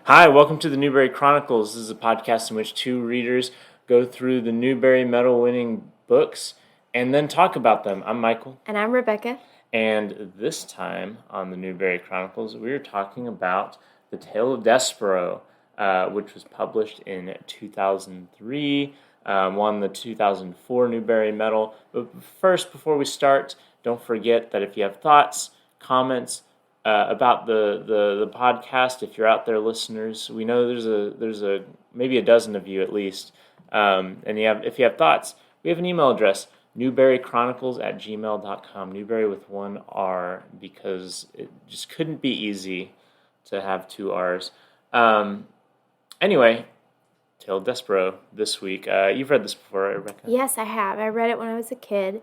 Hi, welcome to the Newbery Chronicles. This is a podcast in which two readers go through the Newbery Medal winning books and then talk about them. I'm Michael. And I'm Rebecca. And this time on the Newbery Chronicles, we are talking about The Tale of Despereaux, which was published in 2003, won the 2004 Newbery Medal. But first, before we start, don't forget that if you have thoughts, comments, about the podcast, if you're out there, listeners, we know there's a maybe a dozen of you at least, and if you have thoughts, we have an email address, newberychronicles@gmail.com, Newbery with one R, because it just couldn't be easy to have two R's. Anyway, Tale of Despereaux this week. You've read this before, Rebecca? Yes, I have. I read it when I was a kid.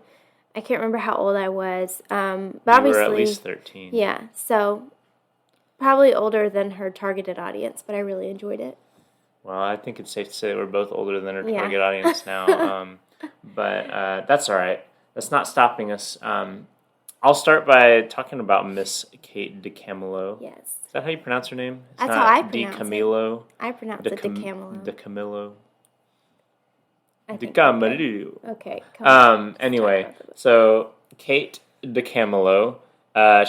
I can't remember how old I was. But You obviously, were at least 13. Yeah, so probably older than her targeted audience, but I really enjoyed it. Well, I think it's safe to say that we're both older than our Yeah. target audience now, but that's all right. That's not stopping us. I'll start by talking about Miss Kate DiCamillo. Yes. Is that how you pronounce her name? It's That's not how I pronounce DiCamillo. I pronounce it DiCamillo. DiCamillo. I think DiCamillo. Okay. Come on. Anyway, so Kate DiCamillo,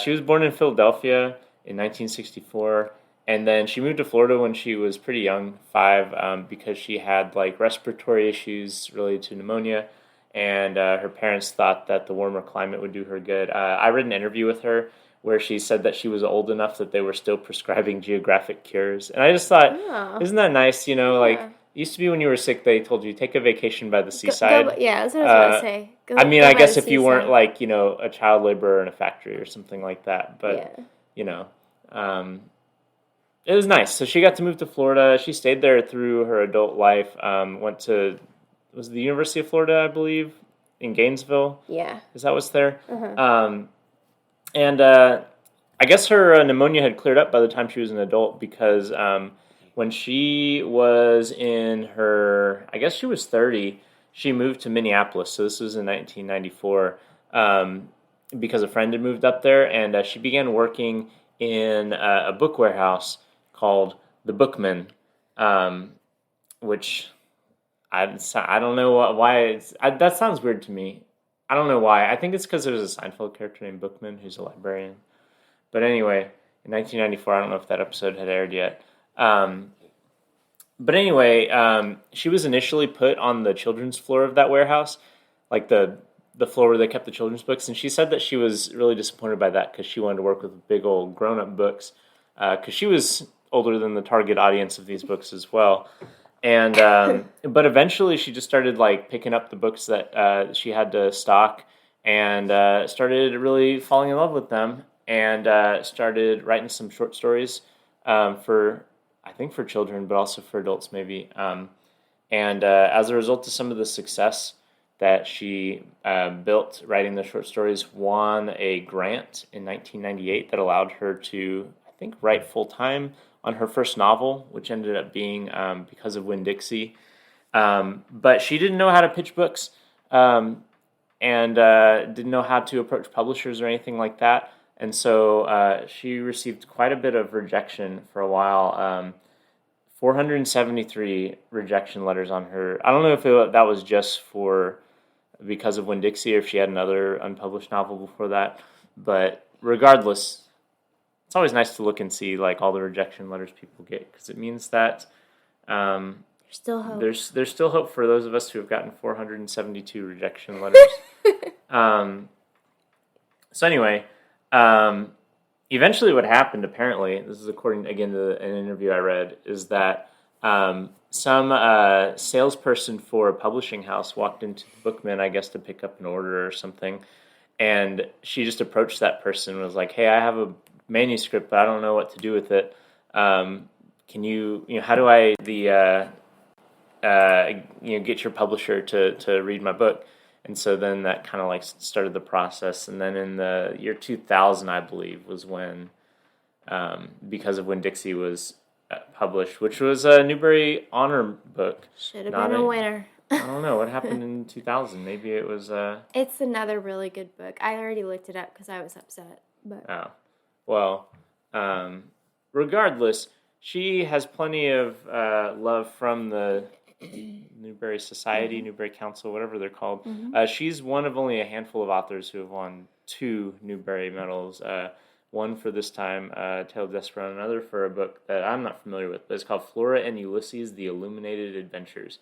she was born in Philadelphia in 1964, and then she moved to Florida when she was pretty young, 5, because she had like respiratory issues related to pneumonia, and her parents thought that the warmer climate would do her good. I read an interview with her where she said that she was old enough that they were still prescribing geographic cures, and I just thought, isn't that nice? You know, like. It used to be when you were sick, they told you, take a vacation by the seaside. Yeah, that's what I was about to say. I guess if you weren't like, a child laborer in a factory or something like that. But, it was nice. So she got to move to Florida. She stayed there through her adult life. Went to, was it the University of Florida, I believe, in Gainesville? Yeah. Is that what's there? I guess her pneumonia had cleared up by the time she was an adult because... when she was in her, I guess she was 30, she moved to Minneapolis. So this was in 1994 because a friend had moved up there, and she began working in a book warehouse called The Bookman, which I don't know why that sounds weird to me. I don't know why. I think it's because there's a Seinfeld character named Bookman who's a librarian. But anyway, in 1994, I don't know if that episode had aired yet. But anyway, she was initially put on the children's floor of that warehouse, like the floor where they kept the children's books, and she said that she was really disappointed by that because she wanted to work with big old grown-up books, because she was older than the target audience of these books as well. And but eventually she just started like picking up the books that she had to stock and started really falling in love with them and started writing some short stories for children, but also for adults maybe. As a result of some of the success that she built writing the short stories, won a grant in 1998 that allowed her to, I think, write full-time on her first novel, which ended up being Because of Winn-Dixie. But she didn't know how to pitch books and didn't know how to approach publishers or anything like that. And so she received quite a bit of rejection for a while. 473 rejection letters on her. I don't know if that was just for Because of Winn-Dixie or if she had another unpublished novel before that. But regardless, it's always nice to look and see like all the rejection letters people get because it means that there's still hope. There's still hope for those of us who have gotten 472 rejection letters. So anyway. Eventually what happened, apparently, this is according, again, to an interview I read, is that some salesperson for a publishing house walked into the Bookman, I guess, to pick up an order or something, and she just approached that person and was like, hey, I have a manuscript, but I don't know what to do with it. Can how do I get your publisher to read my book? And so then that kind of like started the process. And then in the year 2000, I believe, was when Because of Winn-Dixie was published, which was a Newbery Honor book. Should have been a winner. I don't know. What happened in 2000? Maybe it was... It's another really good book. I already looked it up because I was upset. But Oh. Well, regardless, She has plenty of love from the Newbery Society, Newbery Council, whatever they're called. She's one of only a handful of authors who have won 2 Newbery medals. One for this time, Tale of Despereaux, and another for a book that I'm not familiar with, but it's called Flora and Ulysses, The Illuminated Adventures.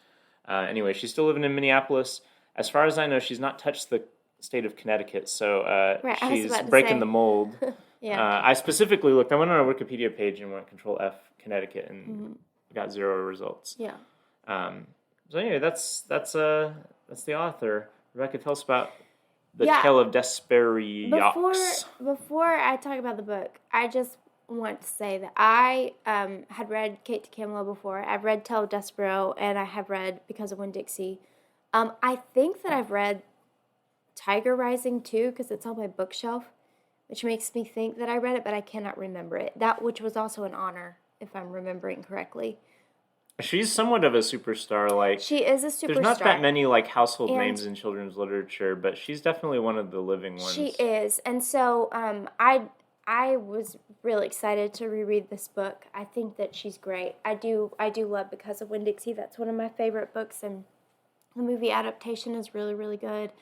Anyway, she's still living in Minneapolis. As far as I know, she's not touched the state of Connecticut, so Right, she's breaking the mold. Yeah. I specifically looked. I went on her Wikipedia page and went Control F Connecticut and got 0 results. Yeah. So anyway, that's the author. Rebecca, tell us about the Yeah. Tale of Despereaux. Before I talk about the book, I just want to say that I had read Kate DiCamillo before. I've read Tale of Despereaux, and I have read Because of Winn-Dixie. I think that I've read Tiger Rising too, because it's on my bookshelf, which makes me think that I read it, but I cannot remember it. That which was also an honor, if I'm remembering correctly. She's somewhat of a superstar. Like, she is a superstar. There's not that many like household names in children's literature, but she's definitely one of the living ones. She is, and so I was really excited to reread this book. I think that she's great. I do love Because of Winn-Dixie. That's one of my favorite books, and the movie adaptation is really, really good.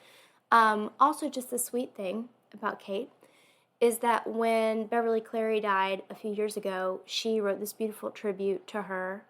Also, just the sweet thing about Kate is that when Beverly Cleary died a few years ago, she wrote this beautiful tribute to her.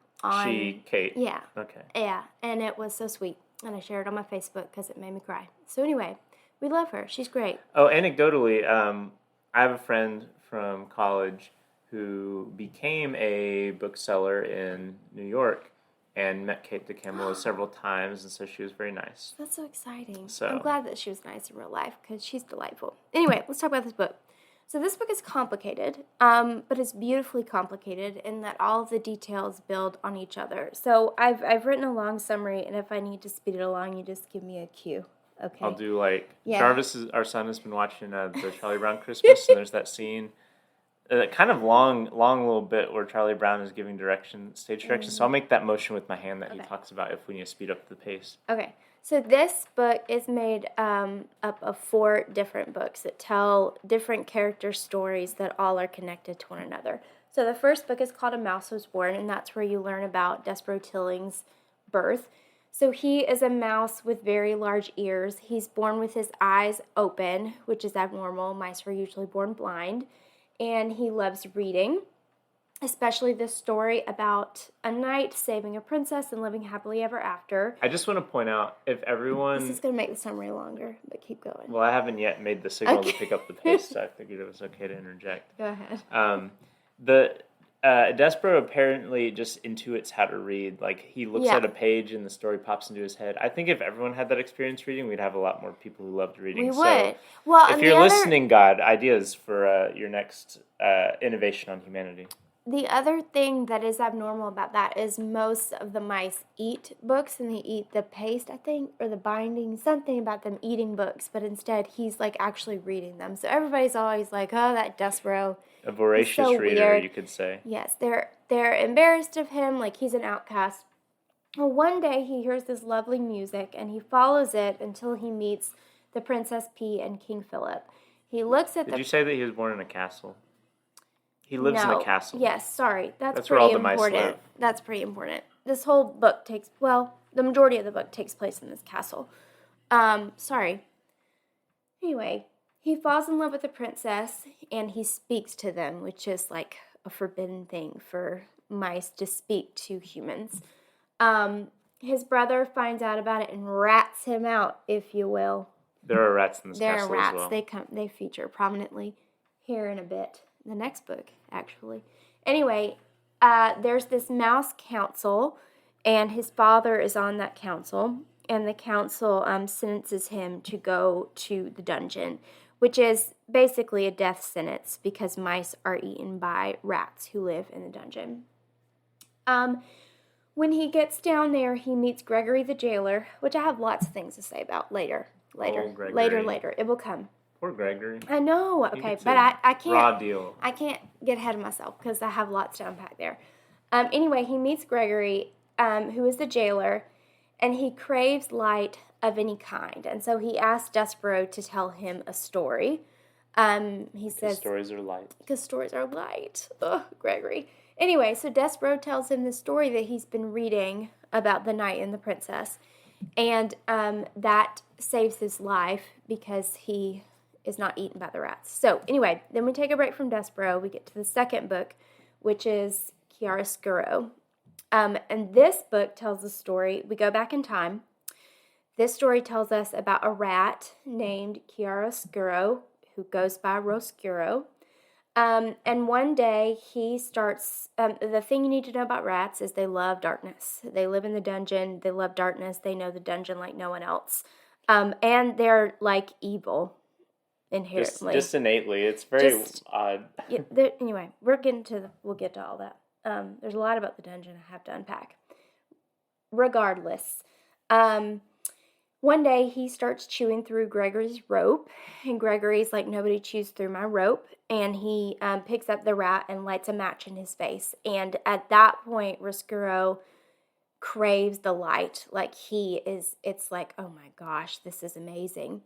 Kate? Yeah. Okay. Yeah, and it was so sweet. And I shared it on my Facebook because it made me cry. So anyway, we love her. She's great. Oh, anecdotally, I have a friend from college who became a bookseller in New York and met Kate DiCamillo several times, and so she was very nice. That's so exciting. So I'm glad that she was nice in real life because she's delightful. Anyway, let's talk about this book. So this book is complicated, but it's beautifully complicated in that all of the details build on each other. So I've written a long summary, and if I need to speed it along, you just give me a cue. Okay. I'll do Yeah. Jarvis, our son, has been watching the Charlie Brown Christmas, and there's that scene, kind of long little bit where Charlie Brown is giving stage direction. So I'll make that motion with my hand that he talks about if we need to speed up the pace. Okay. So this book is made up of 4 different books that tell different character stories that all are connected to one another. So the first book is called A Mouse Was Born, and that's where you learn about Despereaux Tilling's birth. So he is a mouse with very large ears. He's born with his eyes open, which is abnormal. Mice are usually born blind. And he loves reading, especially this story about a knight saving a princess and living happily ever after. I just want to point out, if everyone... This is going to make the summary longer, but keep going. Well, I haven't yet made the signal to pick up the pace, so I figured it was okay to interject. Go ahead. Despereaux apparently just intuits how to read. Like, he looks at a page and the story pops into his head. I think if everyone had that experience reading, we'd have a lot more people who loved reading. We would. Well, if you're listening, God, ideas for your next innovation on humanity. The other thing that is abnormal about that is most of the mice eat books, and they eat the paste, I think, or the binding, something about them eating books, but instead he's like actually reading them. So everybody's always like, oh, that Despereaux. A voracious so reader, weird. You could say. Yes, they're embarrassed of him, like he's an outcast. Well, one day he hears this lovely music, and he follows it until he meets the Princess P and King Philip. He looks at Did you say that he was born in a castle? He lives in a castle. Yes, sorry. That's where pretty all the important. mice live. That's pretty important. This whole book the majority of the book takes place in this castle. Sorry. Anyway, he falls in love with the princess, and he speaks to them, which is like a forbidden thing for mice to speak to humans. His brother finds out about it and rats him out, if you will. There are rats in this castle There are rats. as well. They feature prominently here in a bit. The next book, actually. Anyway, there's this mouse council, and his father is on that council, and the council sentences him to go to the dungeon, which is basically a death sentence because mice are eaten by rats who live in the dungeon. When he gets down there, he meets Gregory the jailer, which I have lots of things to say about later. It will come. Poor Gregory. I know, okay, but I can't. Raw deal. I can't get ahead of myself because I have lots to unpack there. Anyway, he meets Gregory, who is the jailer, and he craves light of any kind. And so he asks Despereaux to tell him a story. He says, stories are light. Because stories are light. Ugh, Gregory. Anyway, so Despereaux tells him the story that he's been reading about the knight and the princess, and that saves his life because he is not eaten by the rats. So anyway, then we take a break from Despereaux. We get to the second book, which is Chiaroscuro. And this book tells the story. We go back in time. This story tells us about a rat named Chiaroscuro who goes by Roscuro. And one day he starts, the thing you need to know about rats is they love darkness. They live in the dungeon. They love darkness. They know the dungeon like no one else. And they're like evil inherently. Just innately. It's very odd. Yeah, anyway, we'll get to all that. There's a lot about the dungeon I have to unpack. Regardless, one day he starts chewing through Gregory's rope, and Gregory's like, nobody chews through my rope, and he picks up the rat and lights a match in his face. And at that point, Roscuro craves the light. Like it's like, oh my gosh, this is amazing.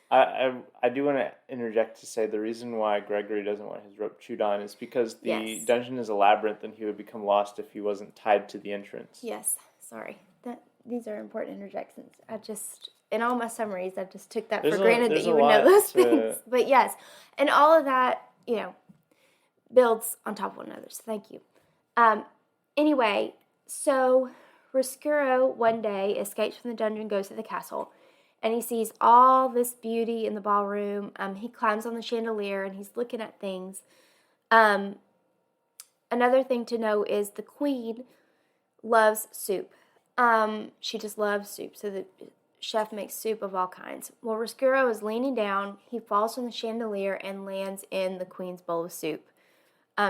I do want to interject to say the reason why Gregory doesn't want his rope chewed on is because the dungeon is a labyrinth and he would become lost if he wasn't tied to the entrance. Yes, sorry. These are important interjections. In all my summaries, I just took that for granted that you would know those things. But yes, and all of that, builds on top of one another. So thank you. Anyway, so Roscuro one day escapes from the dungeon, goes to the castle, and he sees all this beauty in the ballroom. He climbs on the chandelier and he's looking at things. Another thing to know is the queen loves soup. She just loves soup. So the chef makes soup of all kinds. Well, Roscuro is leaning down. He falls from the chandelier and lands in the queen's bowl of soup.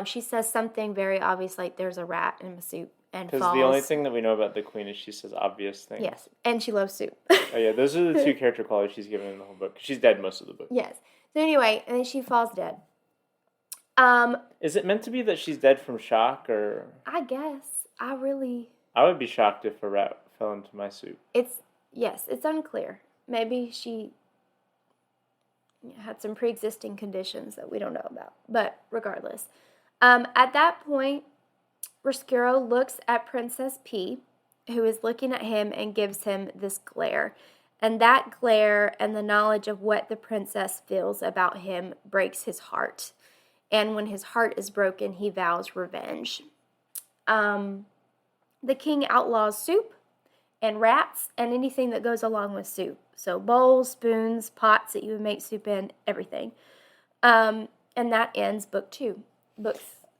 She says something very obvious, like there's a rat in my soup. Because the only thing that we know about the queen is she says obvious things. Yes, and she loves soup. Oh yeah, those are the two character qualities she's given in the whole book. She's dead most of the book. Yes. So anyway, and then she falls dead. Is it meant to be that she's dead from shock, or? I guess. I would be shocked if a rat fell into my soup. It's unclear. Maybe she had some pre-existing conditions that we don't know about. But regardless, at that point, Roscuro looks at Princess P, who is looking at him and gives him this glare. And that glare and the knowledge of what the princess feels about him breaks his heart. And when his heart is broken, he vows revenge. The king outlaws soup and rats and anything that goes along with soup. So bowls, spoons, pots that you would make soup in, everything. And that ends book 2.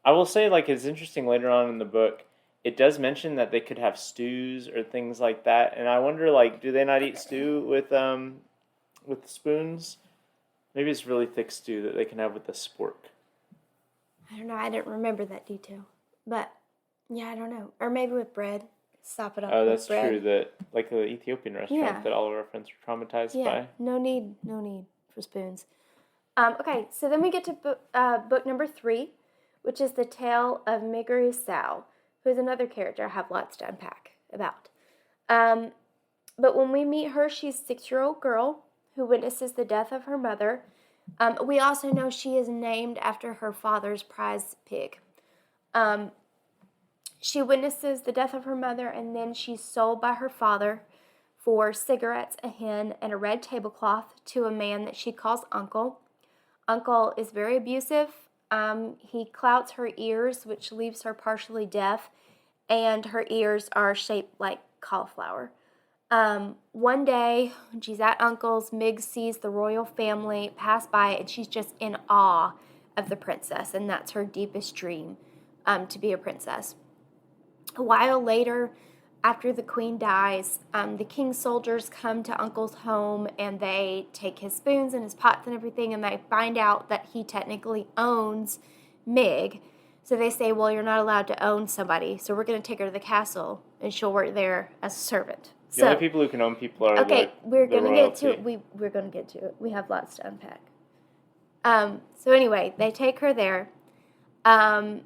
I will say, it's interesting later on in the book, it does mention that they could have stews or things like that. And I wonder, do they not eat stew with spoons? Maybe it's really thick stew that they can have with a spork. I don't know. I didn't remember that detail. But, yeah, I don't know. Or maybe with bread. Sop it up with bread. Oh, that's true. That, the Ethiopian restaurant that all of our friends were traumatized by. No need for spoons. Okay, so then we get to book number 3, which is the tale of Migru Sao, who is another character I have lots to unpack about. But when we meet her, she's a 6-year-old girl who witnesses the death of her mother. We also know she is named after her father's prize pig. She witnesses the death of her mother, and then she's sold by her father for cigarettes, a hen, and a red tablecloth to a man that she calls Uncle. Uncle is very abusive. He clouts her ears, which leaves her partially deaf, and her ears are shaped like cauliflower. One day, when she's at Uncle's, Mig sees the royal family pass by, and she's just in awe of the princess, and that's her deepest dream, to be a princess. A while later, after the queen dies, the king's soldiers come to Uncle's home, and they take his spoons and his pots and everything, and they find out that he technically owns Mig. So they say, well, you're not allowed to own somebody, so we're going to take her to the castle, and she'll work there as a servant. The only people who can own people are we're going to get to it. We're going to get to it. We have lots to unpack. So anyway, they take her there. I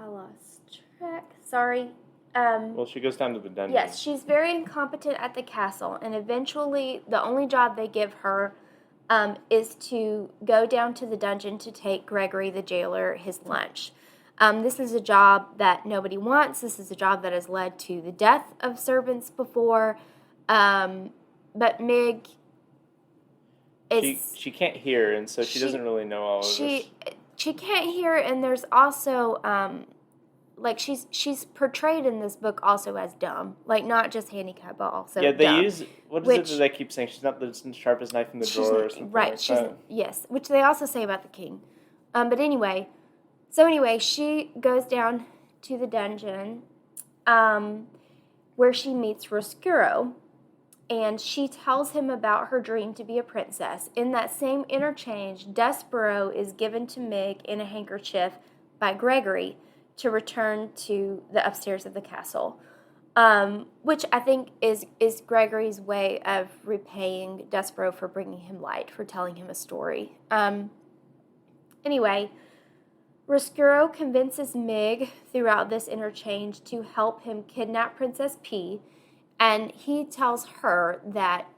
lost track. Sorry. Well, she goes down to the dungeon. Yes, she's very incompetent at the castle, and eventually the only job they give her is to go down to the dungeon to take Gregory the jailer his lunch. This is a job that nobody wants. This is a job that has led to the death of servants before. But Mig she can't hear, and so she doesn't really know all of this. She can't hear, and there's also like she's portrayed in this book also as dumb, like not just handicapped, but also they dumb. use what is it that they keep saying? She's not the sharpest knife in the drawer, or something like that. Yes, which they also say about the king. But anyway, she goes down to the dungeon, where she meets Roscuro. And she tells him about her dream to be a princess. In that same interchange, Despereaux is given to Mig in a handkerchief by Gregory to return to the upstairs of the castle, which I think is Gregory's way of repaying Despereaux for bringing him light, for telling him a story. Anyway, Roscuro convinces Mig throughout this interchange to help him kidnap Princess P, and he tells her that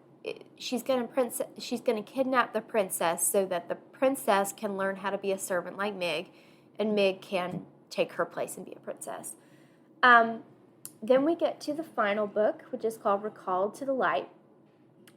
she's going to kidnap the princess so that the princess can learn how to be a servant like Mig, and Mig can take her place and be a princess. Then we get to the final book, which is called Recalled to the Light.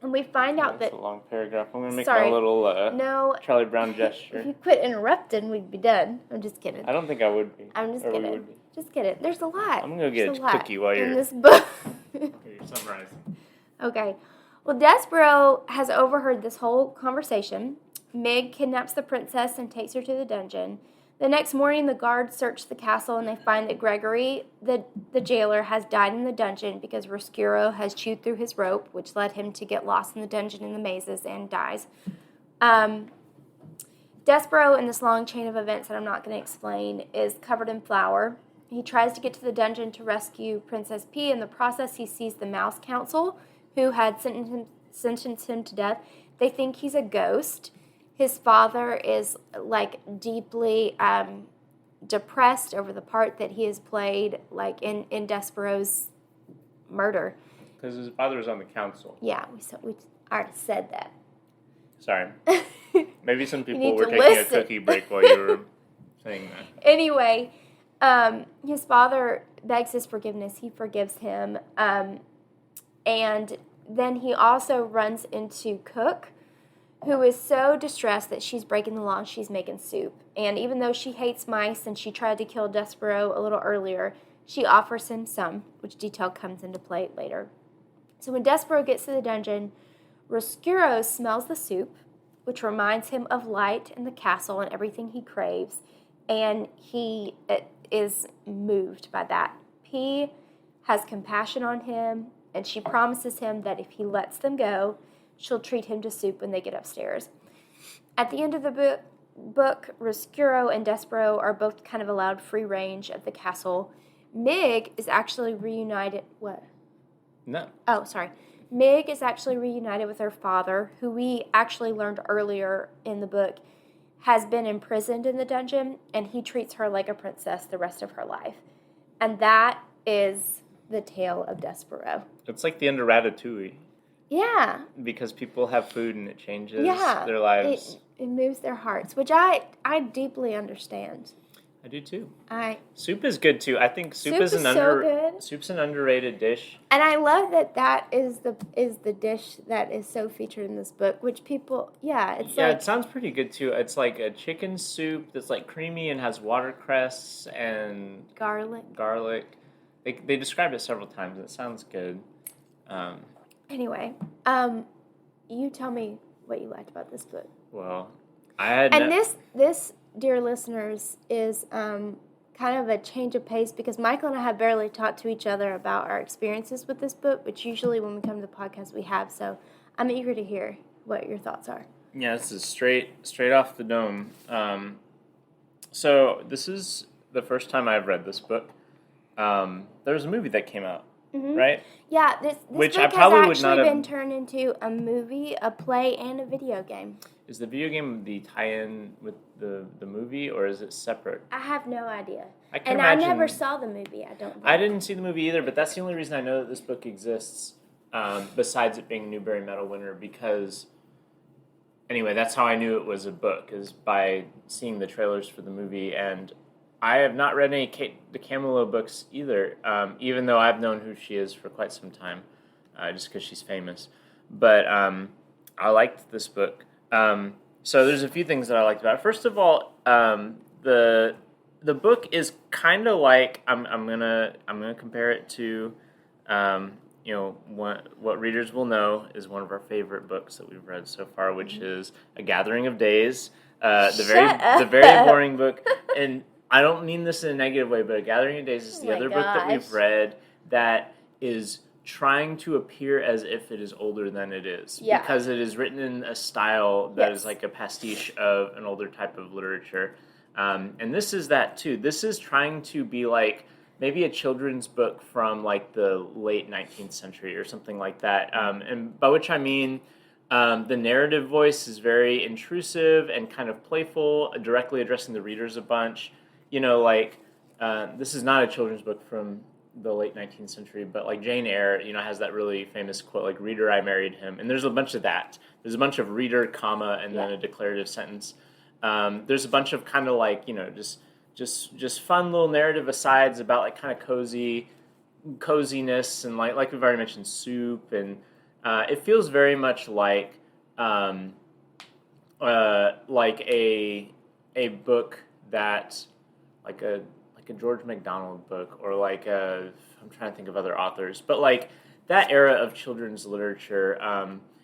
And we find out that... That's a long paragraph. I'm going to make my little Charlie Brown gesture. If you quit interrupting, we'd be done. I'm just kidding. I don't think I would be. I'm just kidding. Just kidding. There's a lot. I'm going to go get a cookie while you're... in this book. You're summarizing. Okay. Well, Despereaux has overheard this whole conversation. Mig kidnaps the princess and takes her to the dungeon. The next morning, the guards search the castle and they find that Gregory, the jailer, has died in the dungeon because Roscuro has chewed through his rope, which led him to get lost in the dungeon in the mazes and dies. Despereaux, in this long chain of events that I'm not going to explain, is covered in flour. He tries to get to the dungeon to rescue Princess P. In the process, he sees the Mouse Council, who had sentenced him to death. They think he's a ghost. His father is, deeply depressed over the part that he has played, in Despereaux's murder. Because his father was on the council. Yeah, we already said that. Sorry. Maybe some people were taking a cookie break while you were saying that. Anyway, his father begs his forgiveness. He forgives him. And then he also runs into Cook, who is so distressed that she's breaking the law and she's making soup. And even though she hates mice and she tried to kill Despereaux a little earlier, she offers him some, which detail comes into play later. So when Despereaux gets to the dungeon, Roscuro smells the soup, which reminds him of light and the castle and everything he craves, and he is moved by that. P has compassion on him, and she promises him that if he lets them go, she'll treat him to soup when they get upstairs. At the end of the book, Roscuro and Despereaux are both kind of allowed free range at the castle. Mig is actually reunited... What? No. Oh, sorry. Mig is actually reunited with her father, who we actually learned earlier in the book has been imprisoned in the dungeon, and he treats her like a princess the rest of her life. And that is the tale of Despereaux. It's like the end of Ratatouille. Yeah. Because people have food and it changes their lives. It moves their hearts, which I deeply understand. I do too. Soup is good too. I think soup is an so good. Soup's an underrated dish. And I love that is the dish that is so featured in this book, which people it sounds pretty good too. It's like a chicken soup that's like creamy and has watercress and garlic. They describe it several times. It sounds good. Anyway, you tell me what you liked about this book. Well, I had... And this, dear listeners, is kind of a change of pace because Michael and I have barely talked to each other about our experiences with this book, which usually when we come to the podcast we have, so I'm eager to hear what your thoughts are. Yeah, this is straight off the dome. So this is the first time I've read this book. There was a movie that came out. Mm-hmm. Right? Yeah, this Which book I probably has would not actually have... been turned into a movie, a play, and a video game. Is the video game the tie-in with the movie, or is it separate? I have no idea. I never saw the movie, I don't think. I didn't see the movie either, but that's the only reason I know that this book exists, besides it being a Newbery Medal winner, because anyway, that's how I knew it was a book, is by seeing the trailers for the movie. And I have not read any Kate DiCamillo books either, even though I've known who she is for quite some time, just because she's famous. But I liked this book. So there's a few things that I liked about it. First of all, the book is kind of like I'm gonna compare it to what readers will know is one of our favorite books that we've read so far, which is A Gathering of Days, the very boring book. And I don't mean this in a negative way, but A Gathering of Days is the other book that we've read that is trying to appear as if it is older than it is, because it is written in a style that is like a pastiche of an older type of literature. And this is that too. This is trying to be like maybe a children's book from like the late 19th century or something like that. And by which I mean the narrative voice is very intrusive and kind of playful, directly addressing the readers a bunch. This is not a children's book from the late 19th century, but like Jane Eyre, has that really famous quote, like, "Reader, I married him." And there's a bunch of that. There's a bunch of reader, comma, and then a declarative sentence. There's a bunch of kind of like, just fun little narrative asides about like kind of coziness and like we've already mentioned, soup, and it feels very much like a book that like a George MacDonald book, or like I'm trying to think of other authors, but like that era of children's literature,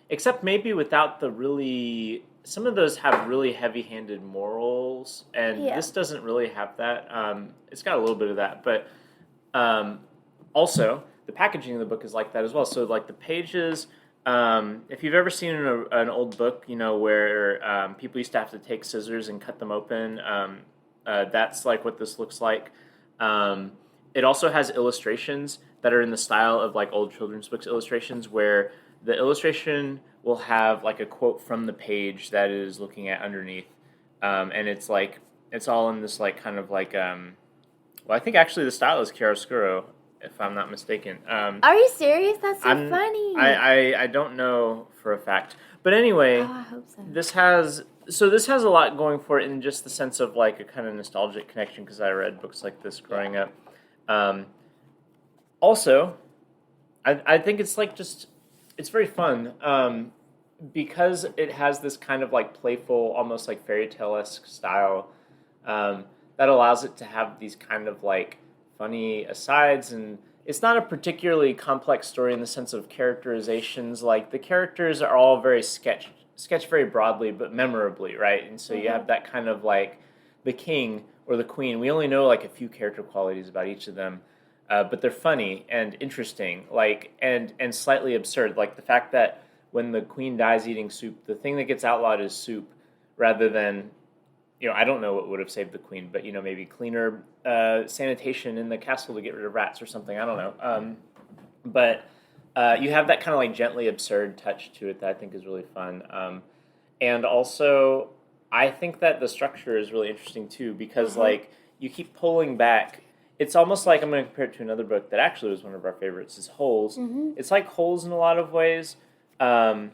except maybe without the really. Some of those have really heavy-handed morals, and this doesn't really have that. It's got a little bit of that, but also the packaging of the book is like that as well. So like the pages, if you've ever seen an old book, where people used to have to take scissors and cut them open, that's like what this looks like. It also has illustrations that are in the style of like old children's books illustrations, where the illustration will have like a quote from the page that it is looking at underneath, and it's all in this like kind of like I think actually the style is chiaroscuro, if I'm not mistaken. Are you serious? That's so funny. I don't know for a fact, but anyway, I hope so. This has a lot going for it in just the sense of like a kind of nostalgic connection, because I read books like this growing up. Also, I think it's like it's very fun because it has this kind of like playful, almost like fairy tale-esque style that allows it to have these kind of like funny asides, and it's not a particularly complex story in the sense of characterizations. Like the characters are all very sketched very broadly but memorably, right? And so you have that kind of like the king or the queen. We only know like a few character qualities about each of them. But they're funny and interesting, like and slightly absurd. Like the fact that when the queen dies eating soup, the thing that gets outlawed is soup, rather than, I don't know what would have saved the queen, but maybe cleaner sanitation in the castle to get rid of rats or something. I don't know. But you have that kind of like gently absurd touch to it that I think is really fun. And also, I think that the structure is really interesting too, because like you keep pulling back. It's almost like, I'm going to compare it to another book that actually was one of our favorites, is Holes. It's like Holes in a lot of ways, in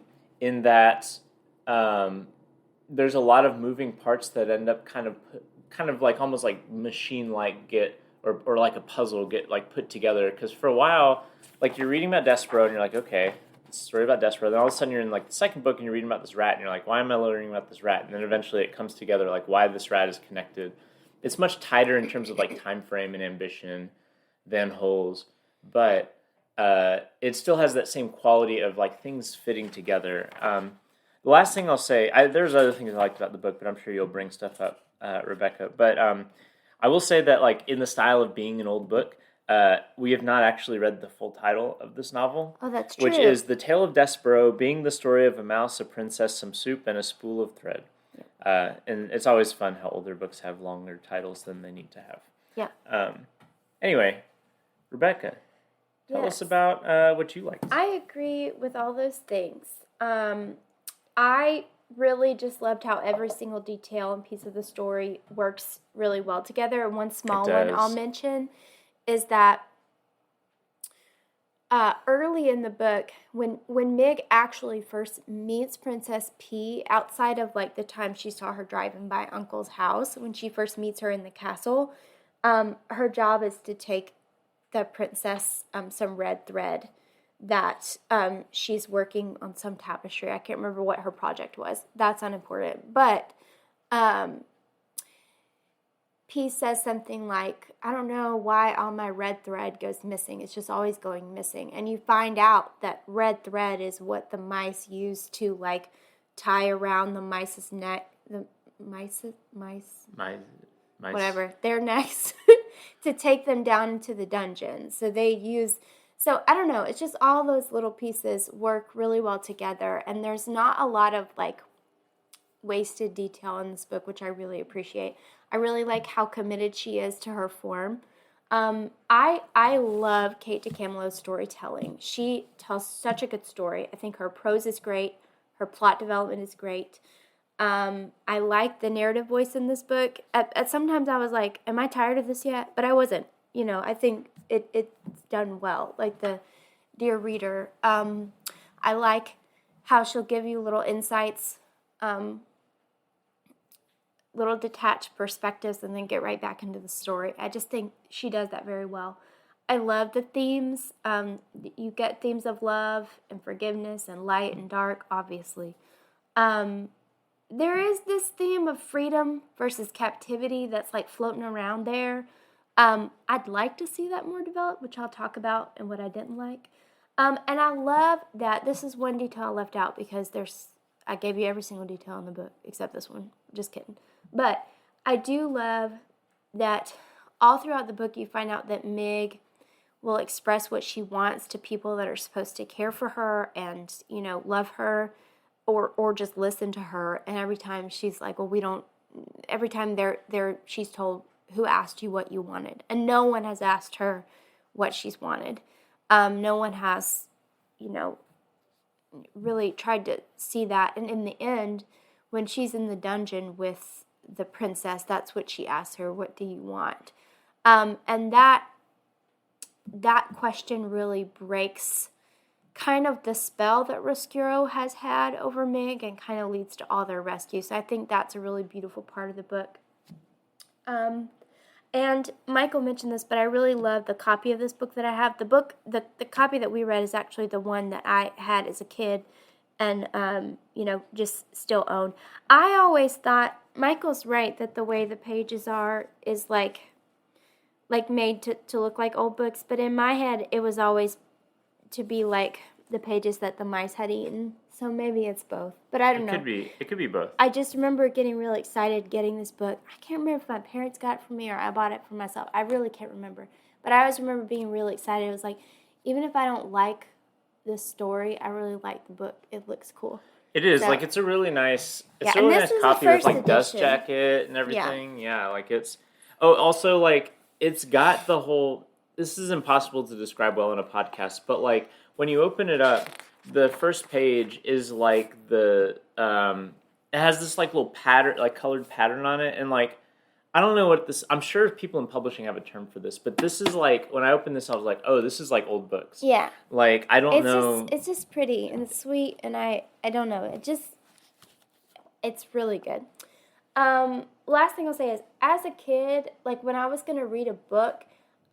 that there's a lot of moving parts that end up kind of like almost like machine-like or like a puzzle get like put together. Because for a while, like you're reading about Despereaux and you're like, okay, it's a story about Despereaux. Then all of a sudden you're in like the second book and you're reading about this rat and you're like, why am I learning about this rat? And then eventually it comes together, like why this rat is connected. It's much tighter in terms of like time frame and ambition than Holes, but it still has that same quality of like things fitting together. The last thing I'll say, there's other things I liked about the book, but I'm sure you'll bring stuff up, Rebecca. But I will say that like in the style of being an old book, we have not actually read the full title of this novel. Oh, that's true. Which is The Tale of Despereaux, being the story of a mouse, a princess, some soup, and a spool of thread. And it's always fun how older books have longer titles than they need to have. Yeah. Anyway, Rebecca, tell us about what you liked. I agree with all those things. I really just loved how every single detail and piece of the story works really well together. And one small one I'll mention is that early in the book, when Mig actually first meets Princess P, outside of like the time she saw her driving by Uncle's house, when she first meets her in the castle, her job is to take the princess some red thread that she's working on some tapestry. I can't remember what her project was. That's unimportant. But P says something like, I don't know why all my red thread goes missing. It's just always going missing. And you find out that red thread is what the mice use to like tie around the mice's neck. The mice, whatever, their necks to take them down into the dungeon. So I don't know, it's just all those little pieces work really well together. And there's not a lot of like wasted detail in this book, which I really appreciate. I really like how committed she is to her form. I love Kate DiCamillo's storytelling. She tells such a good story. I think her prose is great. Her plot development is great. I like the narrative voice in this book. At sometimes I was like, am I tired of this yet? But I wasn't. I think it's done well. Like the Dear Reader. I like how she'll give you little insights, little detached perspectives, and then get right back into the story. I just think she does that very well. I love the themes. You get themes of love and forgiveness and light and dark, obviously. There is this theme of freedom versus captivity that's like floating around there. I'd like to see that more developed, which I'll talk about, and what I didn't like. And I love that this is one detail I left out because I gave you every single detail in the book except this one. Just kidding. But I do love that all throughout the book you find out that Mig will express what she wants to people that are supposed to care for her and, love her or just listen to her. And every time she's like, well, every time she's told, who asked you what you wanted? And no one has asked her what she's wanted. No one has, really tried to see that. And in the end, when she's in the dungeon with the princess, that's what she asks her, what do you want? And that question really breaks kind of the spell that Despereaux has had over Mig and kind of leads to all their rescue. So I think that's a really beautiful part of the book. And Michael mentioned this, but I really love the copy of this book that I have. The copy that we read is actually the one that I had as a kid and, just still own. I always thought, Michael's right, that the way the pages are is like made to look like old books, but in my head, it was always to be like the pages that the mice had eaten. So maybe it's both, but I don't know. It could be both. I just remember getting really excited getting this book. I can't remember if my parents got it for me or I bought it for myself. I really can't remember. But I always remember being really excited. It was like, even if I don't like this story, I really like the book. It looks cool. It is. So, like, it's a really nice, a really nice copy with, like, dust jacket and everything. Yeah, like, it's... Oh, also, like, it's got the whole... This is impossible to describe well in a podcast, but, like, when you open it up, the first page is like it has this like little pattern, like colored pattern on it, and like I don't know what this. I'm sure people in publishing have a term for this, but this is like when I opened this, I was like, oh, this is like old books. Yeah. Like I don't know. It's just pretty and it's sweet, and I don't know. It's really good. Last thing I'll say is, as a kid, like when I was gonna read a book,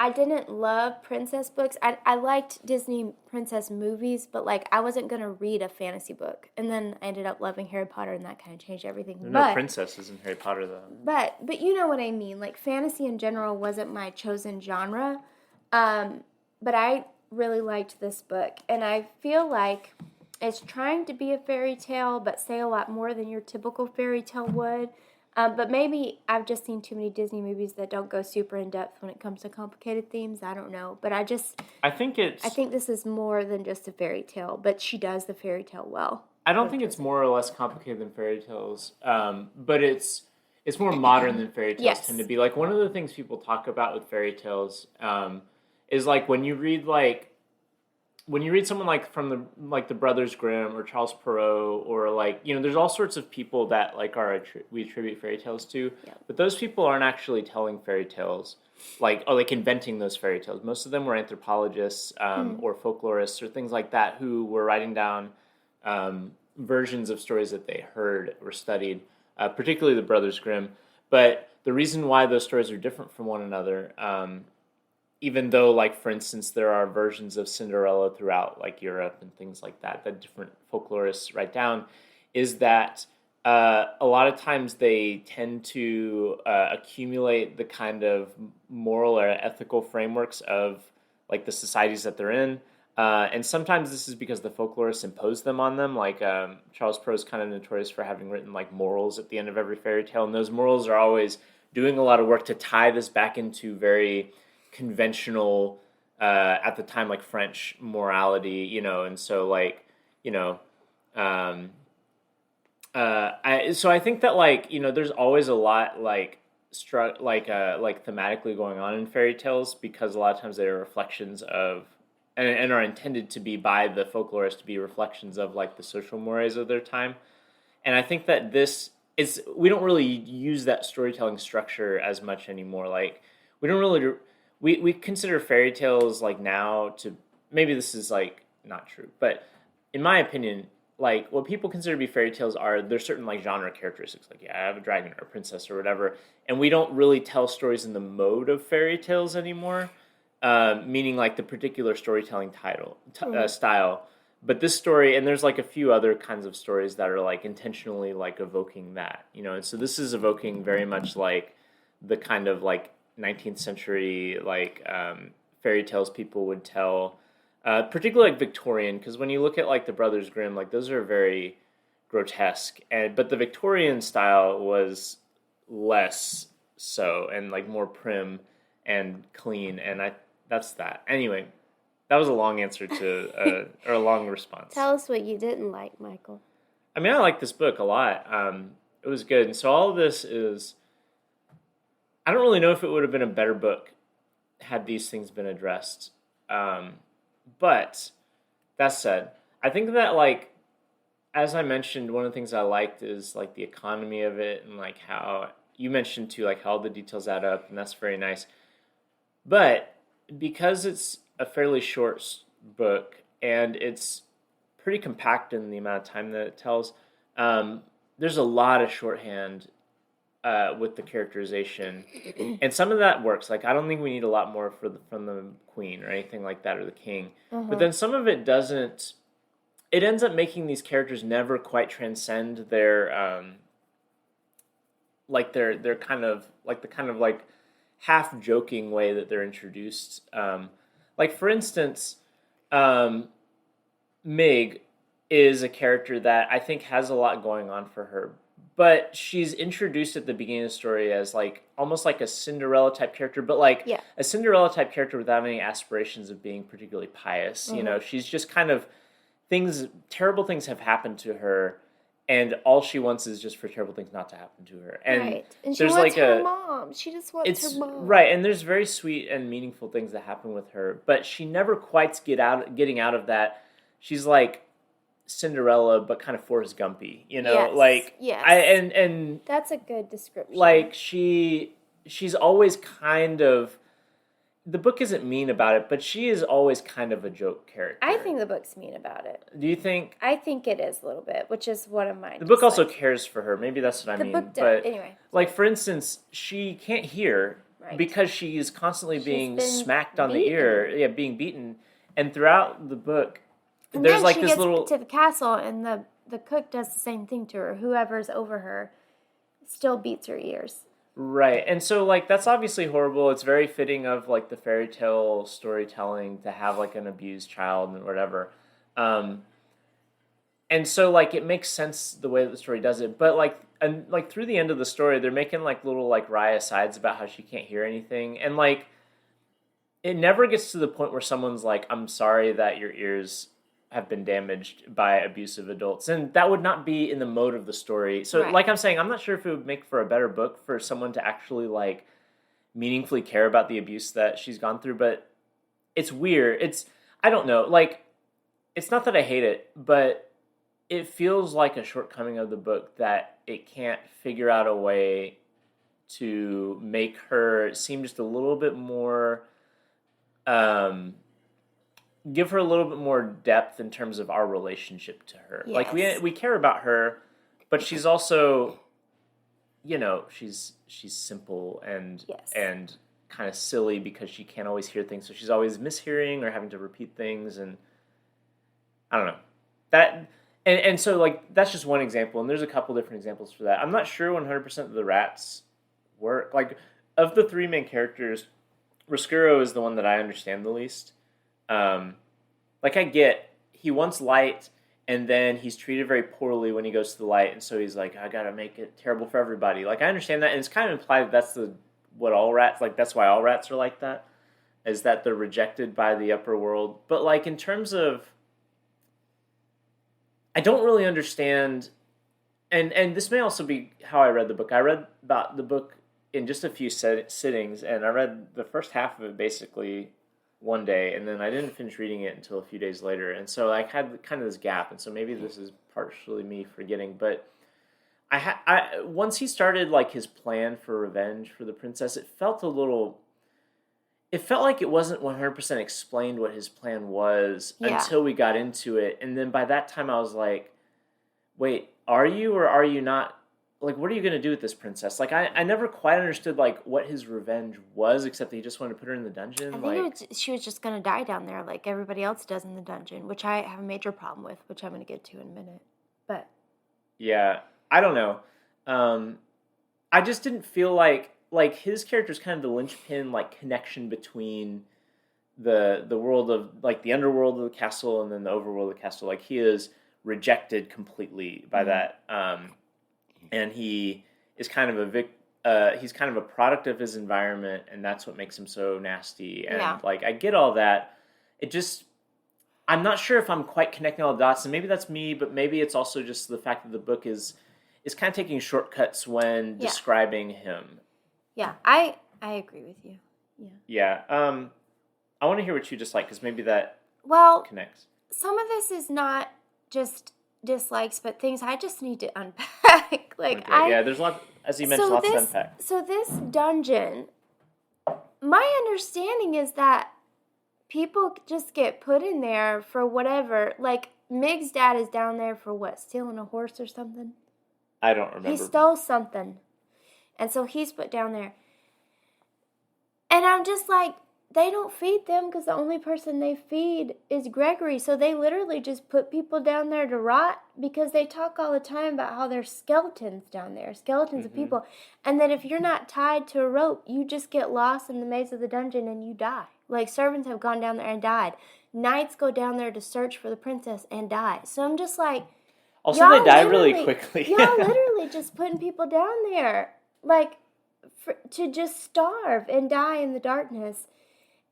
I didn't love princess books. I liked Disney princess movies, but like I wasn't going to read a fantasy book. And then I ended up loving Harry Potter, and that kind of changed everything. There are no princesses in Harry Potter, though. But you know what I mean. Like fantasy in general wasn't my chosen genre. But I really liked this book. And I feel like it's trying to be a fairy tale, but say a lot more than your typical fairy tale would. But maybe I've just seen too many Disney movies that don't go super in depth when it comes to complicated themes. I don't know, but I think this is more than just a fairy tale. But she does the fairy tale well. I don't think it's more or less complicated than fairy tales, but it's more modern than fairy tales tend to be. Like one of the things people talk about with fairy tales is like when you read like when you read someone like from the Brothers Grimm or Charles Perrault or like there's all sorts of people that like we attribute fairy tales to, but those people aren't actually telling fairy tales, like inventing those fairy tales. Most of them were anthropologists or folklorists or things like that who were writing down versions of stories that they heard or studied, particularly the Brothers Grimm. But the reason why those stories are different from one another, even though, like, for instance, there are versions of Cinderella throughout, like, Europe and things like that different folklorists write down, is that a lot of times they tend to accumulate the kind of moral or ethical frameworks of, like, the societies that they're in. And sometimes this is because the folklorists impose them on them. Like, Charles Perrault's kind of notorious for having written, like, morals at the end of every fairy tale. And those morals are always doing a lot of work to tie this back into very conventional, at the time, like French morality, and so like, I think that like, there's always a lot like thematically going on in fairy tales because a lot of times they are reflections of, and are intended to be by the folklorist to be reflections of like the social mores of their time. And I think that we don't really use that storytelling structure as much anymore. Like we don't really, we consider fairy tales like now to, maybe this is like not true, but in my opinion, like what people consider to be fairy tales there's certain like genre characteristics, like I have a dragon or a princess or whatever, and we don't really tell stories in the mode of fairy tales anymore, meaning like the particular storytelling style. But this story, and there's like a few other kinds of stories that are like intentionally like evoking that, and so this is evoking very much like the kind of like 19th century like fairy tales people would tell, particularly like Victorian, because when you look at like the Brothers Grimm, like those are very grotesque, but the Victorian style was less so and like more prim and clean, and that's that. Anyway, that was a long answer to or a long response. Tell us what you didn't like, Michael. I mean, I like this book a lot. It was good, and so all of this is. I don't really know if it would have been a better book had these things been addressed. But that said, I think that like, as I mentioned, one of the things I liked is like the economy of it and like how you mentioned too, like how all the details add up, and that's very nice. But because it's a fairly short book and it's pretty compact in the amount of time that it tells, there's a lot of shorthand with the characterization, and some of that works. Like I don't think we need a lot more from the queen or anything like that or the king, but then some of it doesn't. It ends up making these characters never quite transcend their like their kind of like the kind of like half joking way that they're introduced. Like for instance, Mig is a character that I think has a lot going on for her. But she's introduced at the beginning of the story as like almost like a Cinderella type character, but like a Cinderella type character without any aspirations of being particularly pious. She's just kind of terrible things have happened to her, and all she wants is just for terrible things not to happen to her. And and she wants her mom. She just wants her mom. Right, and there's very sweet and meaningful things that happen with her, but she never quite getting out of that. She's like Cinderella, but kind of Forrest Gumpy, and that's a good description. Like she's always kind of, the book isn't mean about it, but she is always kind of a joke character. I think the book's mean about it. Do you think? I think it is a little bit, which is one of mine. The book also cares for her. Maybe that's what I mean. But anyway, like for instance, she can't hear because she is constantly being smacked on the ear, being beaten, and throughout the book. And there's then like she this gets little to the castle, and the cook does the same thing to her. Whoever's over her still beats her ears. Right, and so like that's obviously horrible. It's very fitting of like the fairy tale storytelling to have like an abused child and whatever. And so like it makes sense the way that the story does it. But like through the end of the story, they're making like little like wry asides about how she can't hear anything, and like it never gets to the point where someone's like, "I'm sorry that your ears have been damaged by abusive adults," and that would not be in the mode of the story. So like I'm saying, I'm not sure if it would make for a better book for someone to actually like meaningfully care about the abuse that she's gone through, but it's weird. I don't know, like it's not that I hate it, but it feels like a shortcoming of the book that it can't figure out a way to make her seem just a little bit more, um, give her a little bit more depth in terms of our relationship to her. Like Yes. we care about her, but she's also, she's simple Yes. and kind of silly because she can't always hear things, so she's always mishearing or having to repeat things, and I don't know that. And so like that's just one example, and there's a couple different examples for that. I'm not sure 100% of the rats work. Like of the three main characters, Roscuro is the one that I understand the least. Um, like I get he wants light, and then he's treated very poorly when he goes to the light, and so he's like, I gotta make it terrible for everybody. Like I understand that, and it's kind of implied that that's the what all rats like. That's why all rats are like that, is that they're rejected by the upper world. But like in terms of, I don't really understand, and this may also be how I read the book. I read about the book in just a few sittings, and I read the first half of it basically one day, and then I didn't finish reading it until a few days later, and so I had kind of this gap, and so maybe this is partially me forgetting, but I once he started like his plan for revenge for the princess, it felt like it wasn't 100% explained what his plan was Yeah. until we got into it, and then by that time I was like, wait, are you or are you not? Like, what are you going to do with this princess? Like, I never quite understood, like, what his revenge was, except that he just wanted to put her in the dungeon. I think Like, she was just going to die down there like everybody else does in the dungeon, which I have a major problem with, which I'm going to get to in a minute. But yeah, I don't know. Um, I just didn't feel like his character is kind of the linchpin, like, connection between the world of, like, the underworld of the castle and then the overworld of the castle. Like, he is rejected completely by that. And he is kind of he's kind of a product of his environment, and that's what makes him so nasty. And Yeah. like I get all that. It just, I'm not sure if I'm quite connecting all the dots, and maybe that's me, but maybe it's also just the fact that the book is kind of taking shortcuts when Yeah. describing him. Yeah, I agree with you. Yeah. Yeah. I want to hear what you dislike, because maybe that Well, connects. some of this is not just dislikes, but things I just need to unpack. Like Okay. Yeah, there's lots, as you mentioned, lots to unpack. So this dungeon, my understanding is that people just get put in there for whatever. Like Mig's dad is down there for what? Stealing a horse or something? I don't remember. He stole something. And so he's put down there. And I'm just like, they don't feed them because the only person they feed is Gregory. So they literally just put people down there to rot, because they talk all the time about how there's skeletons down there, skeletons of people. And that if you're not tied to a rope, you just get lost in the maze of the dungeon and you die. Like servants have gone down there and died. Knights go down there to search for the princess and die. So I'm just like, also, they die really quickly. Y'all literally just putting people down there, like, to just starve and die in the darkness.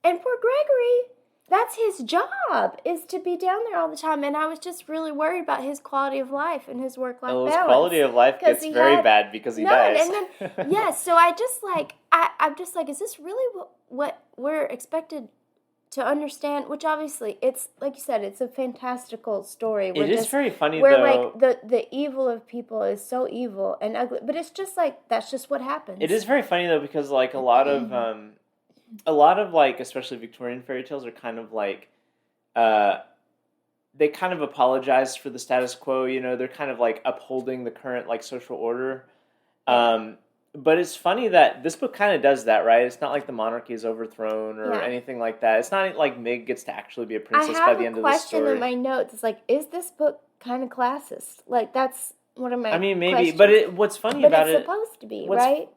And poor Gregory, that's his job, is to be down there all the time. And I was just really worried about his quality of life and his work-life balance. His quality of life gets very bad because he dies. And then, yes, so I just like, I'm just like, is this really what we're expected to understand? Which obviously, it's, like you said, it's a fantastical story. It is very funny, where, though. like, the evil of people is so evil and ugly. But it's just like, that's just what happens. It is very funny, though, because, like, a lot of like, especially Victorian fairy tales are kind of like, they kind of apologize for the status quo. You know, they're kind of like upholding the current like social order. But it's funny that this book kind of does that, right? It's not like the monarchy is overthrown or anything like that. It's not like Mig gets to actually be a princess by the end of the story. I have a question in my notes. It's like, is this book kind of classist? Like, that's one of my I mean, maybe, questions. but what's funny about it... But it's supposed to be, right?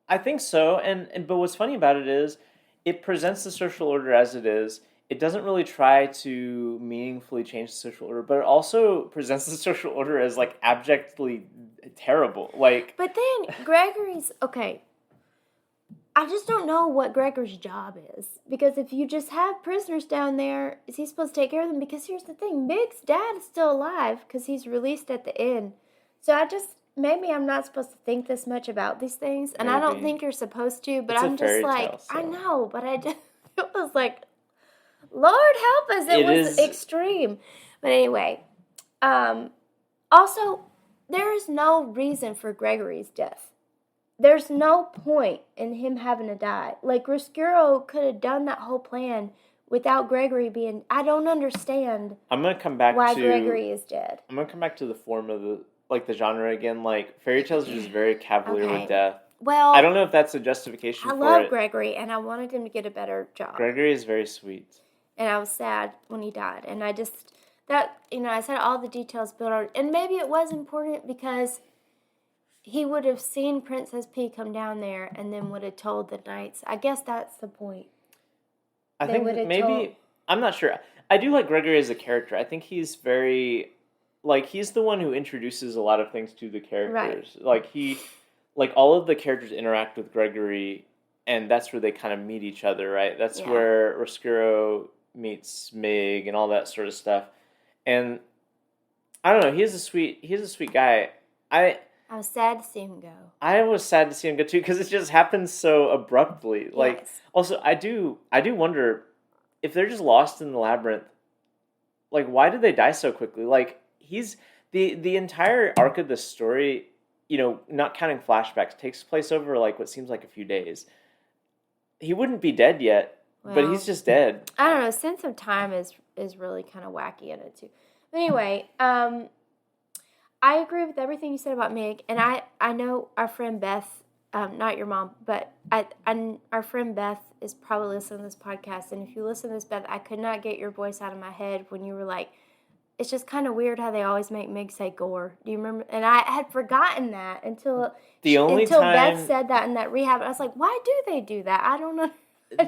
I think so, but what's funny about it is, it presents the social order as it is. It doesn't really try to meaningfully change the social order, but it also presents the social order as like abjectly terrible. Like, but then Gregory's okay. I just don't know what Gregory's job is, because if you just have prisoners down there, is he supposed to take care of them? Because here's the thing: Mig's dad is still alive because he's released at the end. So maybe I'm not supposed to think this much about these things, and I don't think you're supposed to, but I'm just like, I know, but it was like, Lord help us, it was is extreme. But anyway, also, there is no reason for Gregory's death. There's no point in him having to die. Like, Roscuro could have done that whole plan without Gregory being... I don't understand I'm gonna come back why to Gregory is dead. I'm gonna come back to the form of the genre again. Like fairy tales are just very cavalier with death. Well, I don't know if that's a justification I for love it. Gregory, and I wanted him to get a better job. Gregory is very sweet. And I was sad when he died. And I just, that, I said all the details built on, and maybe it was important because he would have seen Princess P come down there and then would have told the knights. I guess that's the point. I think maybe, I'm not sure. I do like Gregory as a character. I think he's very, like, he's the one who introduces a lot of things to the characters. Right. Like, all of the characters interact with Gregory, and that's where they kind of meet each other, right? That's where Roscuro meets Mig and all that sort of stuff. And I don't know, he's a sweet guy. I was sad to see him go. I was sad to see him go too, because it just happened so abruptly. Like, also, I do wonder if they're just lost in the labyrinth. Like, why did they die so quickly? Like, he's the entire arc of this story, not counting flashbacks, takes place over like what seems like a few days. He wouldn't be dead yet, but he's just dead. I don't know. Sense of time is really kind of wacky in it too. But anyway, I agree with everything you said about Mig, and I know our friend Beth, not your mom, but our friend Beth is probably listening to this podcast, and if you listen to this, Beth, I could not get your voice out of my head when you were like, it's just kind of weird how they always make Mig say gore. Do you remember? And I had forgotten that until Beth said that in that rehab. I was like, why do they do that? I don't know.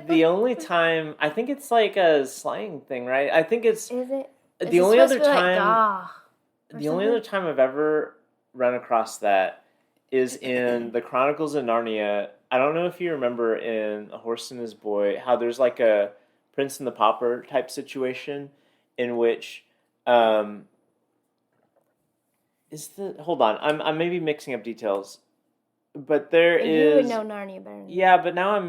The only time, I think it's like a slang thing, right? I think it's... Is it? The only other time... The only other time I've ever run across that is in the Chronicles of Narnia. I don't know if you remember in A Horse and His Boy how there's like a Prince and the Pauper type situation in which hold on, I'm maybe mixing up details, but there is... You would know Narnia better than me. Yeah, but now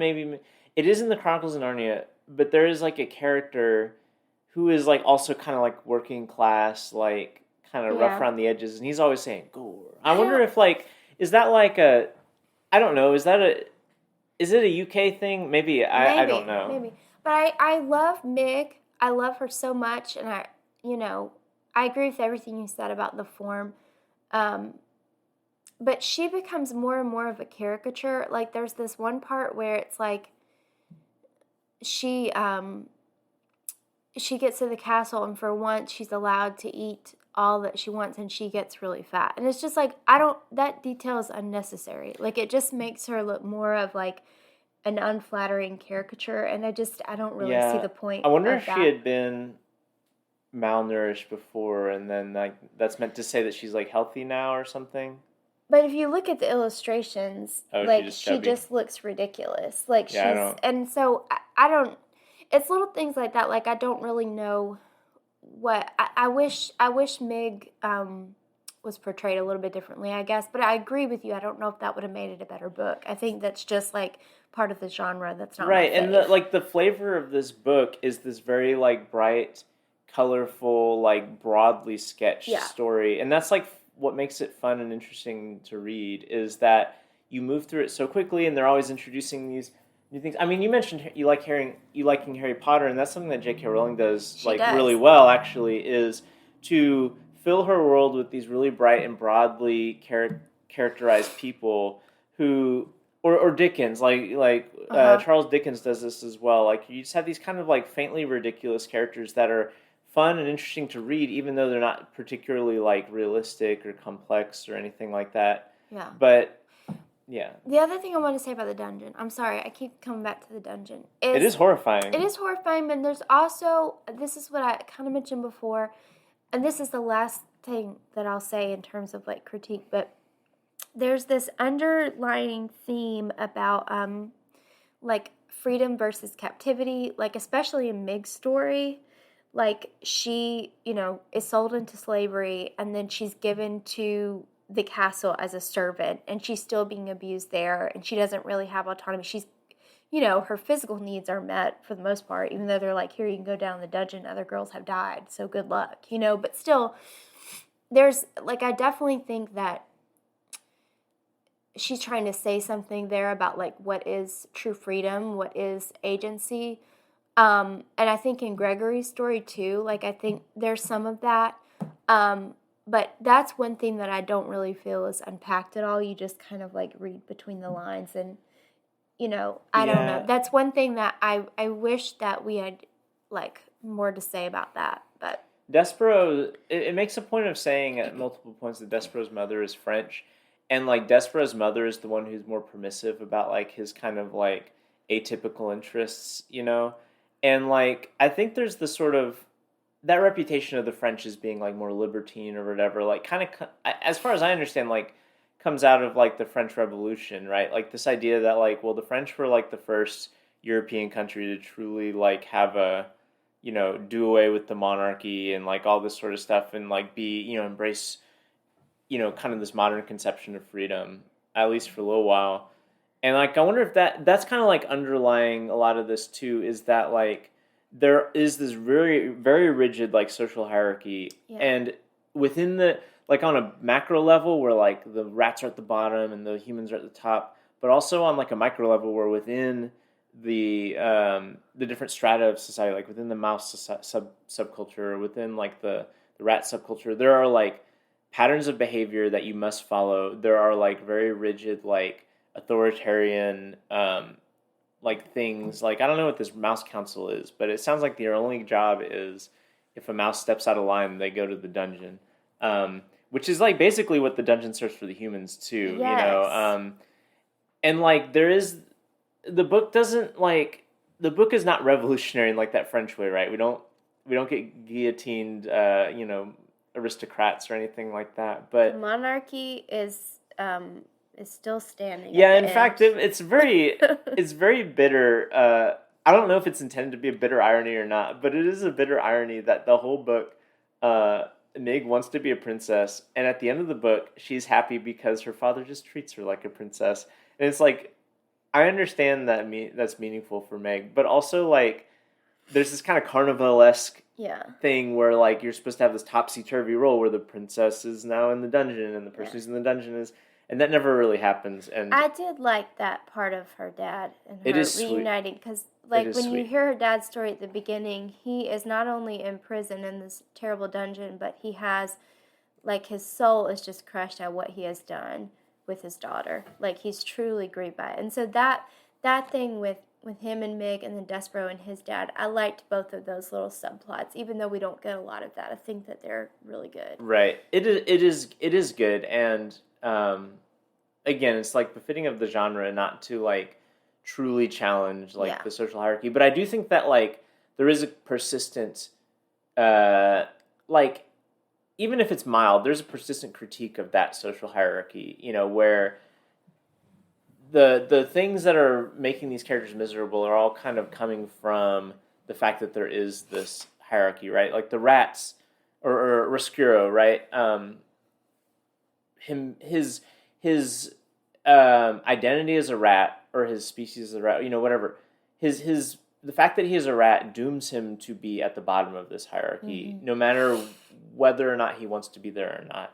it is in the Chronicles of Narnia, but there is like a character who is like also kind of like working class, like kind of rough around the edges, and he's always saying gore. I wonder if like, is that like a, I don't know, is it a UK thing? Maybe. I don't know. Maybe. But I love Mig. I love her so much, and I agree with everything you said about the form. But she becomes more and more of a caricature. Like, there's this one part where it's like she gets to the castle, and for once she's allowed to eat all that she wants, and she gets really fat. And it's just like, that detail is unnecessary. Like, it just makes her look more of like an unflattering caricature, and I don't really see the point. I wonder if she had been malnourished before, and then like that's meant to say that she's like healthy now or something. But if you look at the illustrations, like she just looks ridiculous. Like and so I don't. It's little things like that. Like, I don't really know what I wish Mig was portrayed a little bit differently, I guess. But I agree with you. I don't know if that would have made it a better book. I think that's just like part of the genre. That's not right. And the flavor of this book is this very like bright, colorful, like broadly sketched story, and that's like what makes it fun and interesting to read. Is that you move through it so quickly, and they're always introducing these new things. I mean, you mentioned you liking Harry Potter, and that's something that J.K. Rowling does really well. Actually, is to fill her world with these really bright and broadly characterized people who, or Dickens, Charles Dickens does this as well. Like, you just have these kind of like faintly ridiculous characters that are fun and interesting to read, even though they're not particularly like realistic or complex or anything like that. Yeah. But yeah. The other thing I want to say about the dungeon, I'm sorry, I keep coming back to the dungeon. It is horrifying. It is horrifying, but there's also, this is what I kind of mentioned before, and this is the last thing that I'll say in terms of like critique, but there's this underlying theme about like freedom versus captivity, like especially in Mig's story. Like, she, is sold into slavery, and then she's given to the castle as a servant, and she's still being abused there, and she doesn't really have autonomy. She's, her physical needs are met for the most part, even though they're like, here, you can go down the dungeon, other girls have died, so good luck, but still, there's, like, I definitely think that she's trying to say something there about, like, what is true freedom, what is agency, and I think in Gregory's story, too, like, I think there's some of that, but that's one thing that I don't really feel is unpacked at all. You just kind of, like, read between the lines, and, I don't know. That's one thing that I wish that we had, like, more to say about that, but... Despereaux, it makes a point of saying at multiple points that Despereaux's mother is French, and, like, Despereaux's mother is the one who's more permissive about, like, his kind of, like, atypical interests, and, like, I think there's the sort of, that reputation of the French as being, like, more libertine or whatever, like, kind of, as far as I understand, like, comes out of, like, the French Revolution, right? Like, this idea that, like, well, the French were, like, the first European country to truly, like, have a, do away with the monarchy and, like, all this sort of stuff and, like, be, embrace, kind of this modern conception of freedom, at least for a little while. And, like, I wonder if that's kind of, like, underlying a lot of this, too, is that, like, there is this very, very rigid, like, social hierarchy. Yeah. And within the, like, on a macro level where, like, the rats are at the bottom and the humans are at the top, but also on, like, a micro level where within the different strata of society, like within the mouse subculture, within, like, the rat subculture, there are, like, patterns of behavior that you must follow. There are, like, very rigid, like, authoritarian, like, things. Like, I don't know what this mouse council is, but it sounds like their only job is if a mouse steps out of line, they go to the dungeon, which is, like, basically what the dungeon serves for the humans too. Yes. And, like, the book is not revolutionary in, like, that French way, right? We don't get guillotined, aristocrats or anything like that. But the monarchy is still standing. Yeah, in fact, it's very bitter. I don't know if it's intended to be a bitter irony or not, but it is a bitter irony that the whole book, Mig wants to be a princess, and at the end of the book, she's happy because her father just treats her like a princess. And it's like, I understand that that's meaningful for Meg, but also, like, there's this kind of carnival-esque thing where, like, you're supposed to have this topsy-turvy role where the princess is now in the dungeon and the person who's in the dungeon is, and that never really happens. And I did like that part of her dad and her reuniting, because, like, when you hear her dad's story at the beginning, he is not only in prison in this terrible dungeon, but he has, like, his soul is just crushed at what he has done with his daughter. Like, he's truly grieved by it. And so that thing with him and Mig and then Despereaux and his dad, I liked both of those little subplots, even though we don't get a lot of that. I think that they're really good. Right. It is good, and again, it's, like, befitting of the genre not to, like, truly challenge, like, the social hierarchy. But I do think that, like, there is a persistent, like, even if it's mild, there's a persistent critique of that social hierarchy, where the things that are making these characters miserable are all kind of coming from the fact that there is this hierarchy, right? Like the rats, or Roscuro, right? His identity as a rat, or his species as a rat, whatever. The fact that he is a rat dooms him to be at the bottom of this hierarchy, no matter whether or not he wants to be there or not.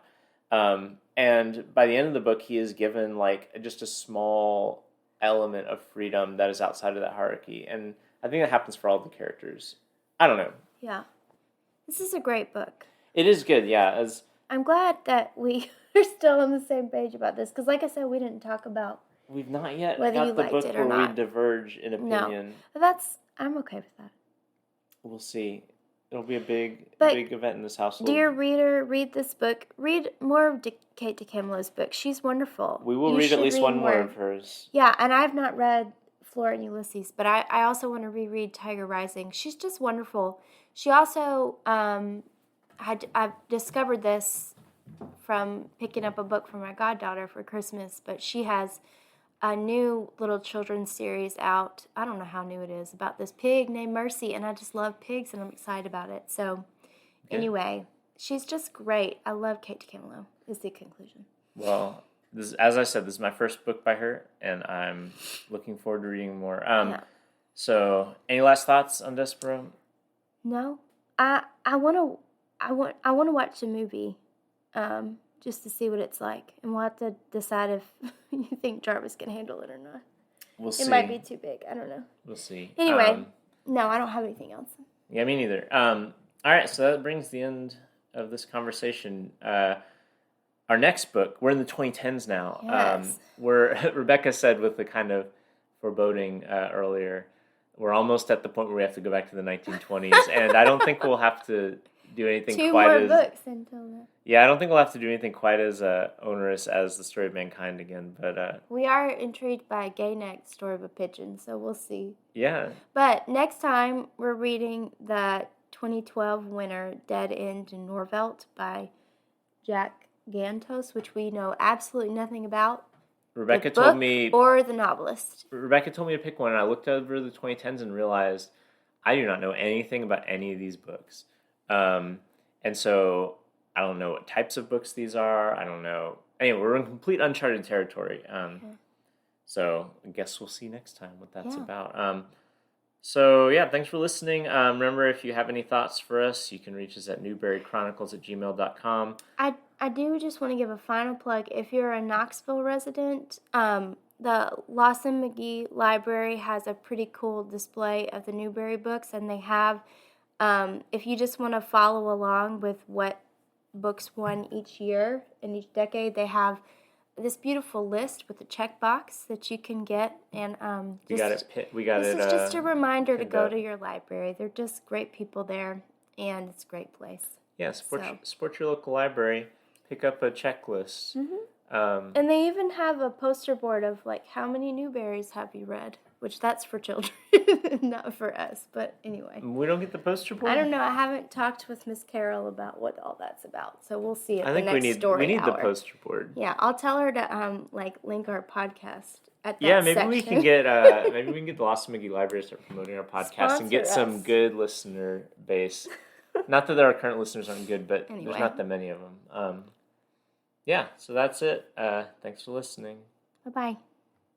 And by the end of the book, he is given, like, just a small element of freedom that is outside of that hierarchy. And I think that happens for all the characters. I don't know. Yeah. This is a great book. It is good, yeah. I'm glad that we are still on the same page about this, because, like I said, we didn't talk about We've not yet whether got you the liked book it or where not. we diverge in opinion. No, I'm okay with that. We'll see. It'll be a big event in this household. Dear reader, read this book. Read more of Kate DiCamillo's book. She's wonderful. We will read at least one more of hers. Yeah, and I've not read Flora and Ulysses, but I also want to reread Tiger Rising. She's just wonderful. She also, I've discovered this from picking up a book for my goddaughter for Christmas, but she has a new little children's series out. I don't know how new it is, about this pig named Mercy, and I just love pigs, and I'm excited about it. So, anyway, she's just great. I love Kate DiCamillo, is the conclusion. Well, this, as I said, this is my first book by her, and I'm looking forward to reading more. So, any last thoughts on Despereaux? No, I want to watch the movie, just to see what it's like, and we'll have to decide if you think Jarvis can handle it or not. We'll see. It might be too big. I don't know. We'll see. Anyway, no, I don't have anything else. Yeah, me neither. All right, so that brings the end of this conversation. Our next book, we're in the 2010s now. Yes. Where Rebecca said with the kind of foreboding earlier, we're almost at the point where we have to go back to the 1920s, and I don't think we'll have to do anything Two quite more as books until then. Yeah, I don't think we'll have to do anything quite as onerous as The Story of Mankind again, but we are intrigued by Gay Neck, Story of a Pigeon, so we'll see. Yeah. But next time we're reading the 2012 winner, Dead End in Norvelt by Jack Gantos, which we know absolutely nothing about. Rebecca told me, or the novelist. Rebecca told me to pick one, and I looked over the 2010s and realized I do not know anything about any of these books. And so I don't know what types of books these are. I don't know. Anyway, we're in complete uncharted territory. So I guess we'll see next time what that's about. So yeah, thanks for listening. Remember, if you have any thoughts for us, you can reach us at newberrychronicles@gmail.com. I do just want to give a final plug. If you're a Knoxville resident, the Lawson McGee Library has a pretty cool display of the Newbery books, and they have, if you just want to follow along with what books won each year in each decade, they have this beautiful list with a checkbox that you can get, and we got it. This is just a reminder to go to your library. They're just great people there, and it's a great place. Yeah, support your local library. Pick up a checklist. Mm-hmm. And they even have a poster board of like, how many Newberries have you read? Which that's for children, not for us. But anyway, we don't get the poster board. I don't know. I haven't talked with Miss Carol about what all that's about, so we'll see. I think we need the poster board. Yeah, I'll tell her to link our podcast at that. Yeah, maybe section. we can get the Lawson McGee Library to start promoting our podcast and get some good listener base. Not that our current listeners aren't good, but there's not that many of them. Yeah, so that's it. Thanks for listening. Bye-bye.